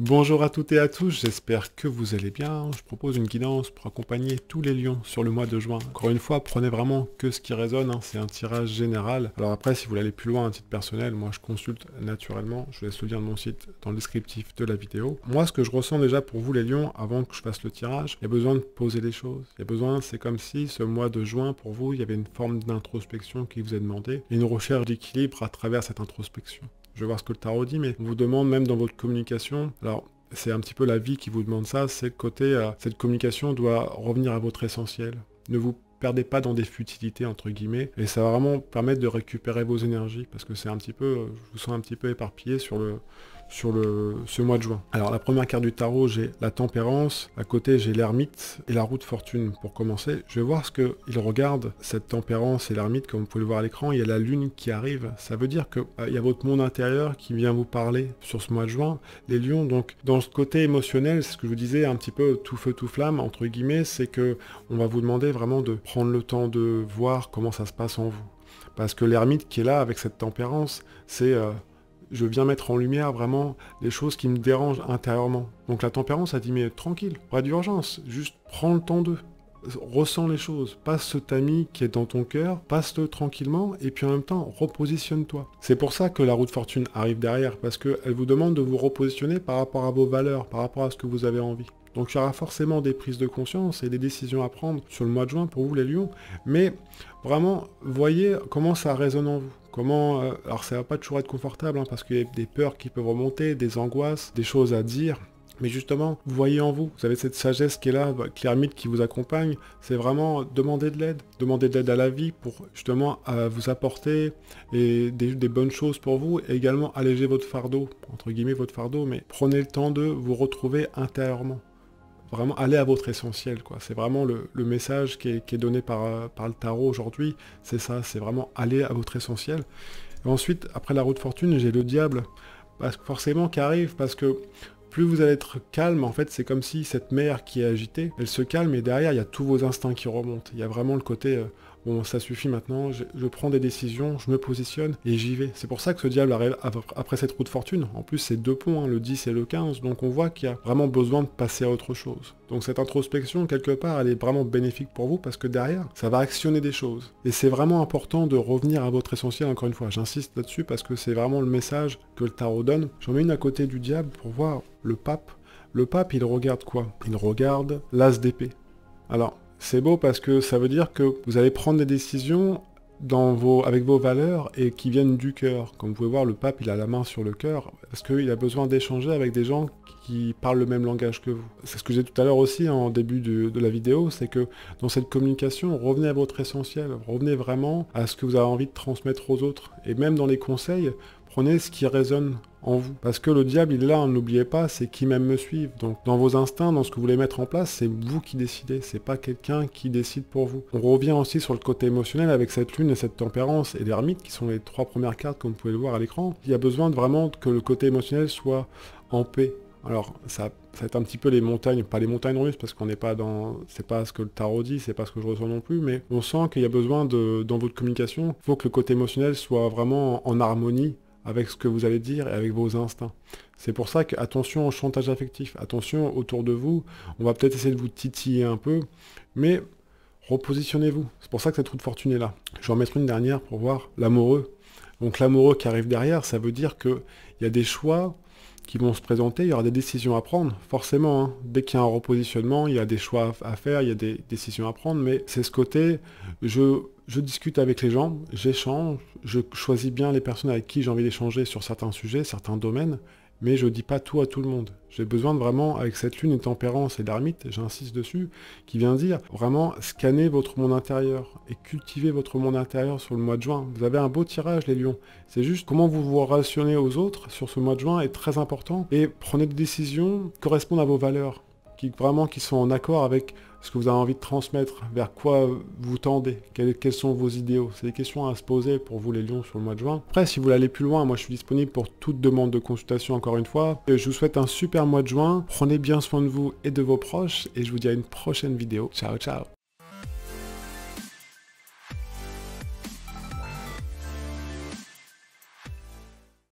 Bonjour à toutes et à tous, j'espère que vous allez bien. Je propose une guidance pour accompagner tous les lions sur le mois de juin. Encore une fois, prenez vraiment que ce qui résonne, c'est un tirage général. Alors après, si vous voulez aller plus loin à titre personnel, moi je consulte naturellement, je laisse le lien de mon site dans le descriptif de la vidéo. Moi, ce que je ressens déjà pour vous les lions, avant que je fasse le tirage, il y a besoin de poser les choses. Il y a besoin, c'est comme si ce mois de juin, pour vous, il y avait une forme d'introspection qui vous est demandée, et une recherche d'équilibre à travers cette introspection. Je vais voir ce que le tarot dit, mais on vous demande même dans votre communication, alors c'est un petit peu la vie qui vous demande ça, c'est le côté, cette communication doit revenir à votre essentiel. Ne vous perdez pas dans des futilités, entre guillemets, et ça va vraiment permettre de récupérer vos énergies, parce que c'est un petit peu, je vous sens un petit peu éparpillé sur ce mois de juin. Alors la première carte du tarot, j'ai la tempérance, à côté j'ai l'ermite et la roue de fortune. Pour commencer, je vais voir ce qu'il regarde, cette tempérance et l'ermite, comme vous pouvez le voir à l'écran, il y a la lune qui arrive, ça veut dire que il y a votre monde intérieur qui vient vous parler sur ce mois de juin, les lions. Donc dans ce côté émotionnel, c'est ce que je vous disais, un petit peu tout feu tout flamme, entre guillemets, c'est que on va vous demander vraiment de prendre le temps de voir comment ça se passe en vous. Parce que l'ermite qui est là avec cette tempérance, c'est je viens mettre en lumière vraiment les choses qui me dérangent intérieurement. Donc la tempérance a dit mais tranquille, pas d'urgence, juste prends le temps d'eux. Ressens les choses, passe ce tamis qui est dans ton cœur, passe-le tranquillement et puis en même temps repositionne-toi. C'est pour ça que la roue de fortune arrive derrière, parce qu'elle vous demande de vous repositionner par rapport à vos valeurs, par rapport à ce que vous avez envie. Donc il y aura forcément des prises de conscience et des décisions à prendre sur le mois de juin pour vous les lions, mais vraiment voyez comment ça résonne en vous. Comment, alors ça va pas toujours être confortable parce qu'il y a des peurs qui peuvent remonter, des angoisses, des choses à dire. Mais justement, vous voyez en vous, vous avez cette sagesse qui est là, l'ermite qui vous accompagne, c'est vraiment demander de l'aide à la vie pour justement vous apporter des bonnes choses pour vous et également alléger votre fardeau, entre guillemets votre fardeau, mais prenez le temps de vous retrouver intérieurement. Vraiment aller à votre essentiel, quoi. C'est vraiment le message qui est donné par le tarot aujourd'hui, c'est ça, c'est vraiment aller à votre essentiel. Et ensuite, après la roue de fortune, j'ai le diable, parce que forcément qui arrive, parce que plus vous allez être calme, en fait, c'est comme si cette mer qui est agitée, elle se calme et derrière, il y a tous vos instincts qui remontent. Il y a vraiment le côté, bon, ça suffit maintenant, je prends des décisions, je me positionne et j'y vais. C'est pour ça que ce diable arrive après cette roue de fortune. En plus, c'est deux ponts, le 10 et le 15, donc on voit qu'il y a vraiment besoin de passer à autre chose. Donc cette introspection, quelque part, elle est vraiment bénéfique pour vous parce que derrière, ça va actionner des choses. Et c'est vraiment important de revenir à votre essentiel, encore une fois. J'insiste là-dessus parce que c'est vraiment le message que le tarot donne. J'en mets une à côté du diable pour voir le pape. Le pape, il regarde quoi? Il regarde l'as d'épée. Alors, c'est beau parce que ça veut dire que vous allez prendre des décisions avec vos valeurs et qui viennent du cœur. Comme vous pouvez voir, le pape, il a la main sur le cœur parce qu'il a besoin d'échanger avec des gens qui parlent le même langage que vous. C'est ce que j'ai dit tout à l'heure aussi en début de la vidéo, c'est que dans cette communication, revenez à votre essentiel, revenez vraiment à ce que vous avez envie de transmettre aux autres. Et même dans les conseils, prenez ce qui résonne en vous. Parce que le diable, il est là, n'oubliez pas, c'est qui m'aime me suivre. Donc dans vos instincts, dans ce que vous voulez mettre en place, c'est vous qui décidez, c'est pas quelqu'un qui décide pour vous. On revient aussi sur le côté émotionnel avec cette lune et cette tempérance et l'ermite, qui sont les trois premières cartes, comme vous pouvez le voir à l'écran. Il y a besoin de vraiment que le côté émotionnel soit en paix. Alors, ça va être un petit peu les montagnes, pas les montagnes russes, parce qu'on n'est pas dans... C'est pas ce que le tarot dit, c'est pas ce que je ressens non plus, mais on sent qu'il y a besoin dans votre communication, il faut que le côté émotionnel soit vraiment en harmonie avec ce que vous allez dire et avec vos instincts. C'est pour ça que, attention au chantage affectif, attention autour de vous, on va peut-être essayer de vous titiller un peu, mais repositionnez-vous. C'est pour ça que cette roue de fortune est là. Je vais en mettre une dernière pour voir l'amoureux. Donc l'amoureux qui arrive derrière, ça veut dire qu'il y a des choix qui vont se présenter, il y aura des décisions à prendre, forcément, dès qu'il y a un repositionnement, il y a des choix à faire, il y a des décisions à prendre, mais c'est ce côté, je discute avec les gens, j'échange, je choisis bien les personnes avec qui j'ai envie d'échanger sur certains sujets, certains domaines, mais je dis pas tout à tout le monde. J'ai besoin de vraiment, avec cette lune et tempérance et l'ermite, j'insiste dessus, qui vient dire vraiment scanner votre monde intérieur et cultiver votre monde intérieur sur le mois de juin. Vous avez un beau tirage les lions. C'est juste comment vous vous relationnez aux autres sur ce mois de juin est très important et prenez des décisions qui correspondent à vos valeurs, qui sont en accord avec ce que vous avez envie de transmettre, vers quoi vous tendez, quels sont vos idéaux. C'est des questions à se poser pour vous les lions sur le mois de juin. Après, si vous voulez aller plus loin, moi je suis disponible pour toute demande de consultation encore une fois. Et je vous souhaite un super mois de juin, prenez bien soin de vous et de vos proches, et je vous dis à une prochaine vidéo. Ciao, ciao.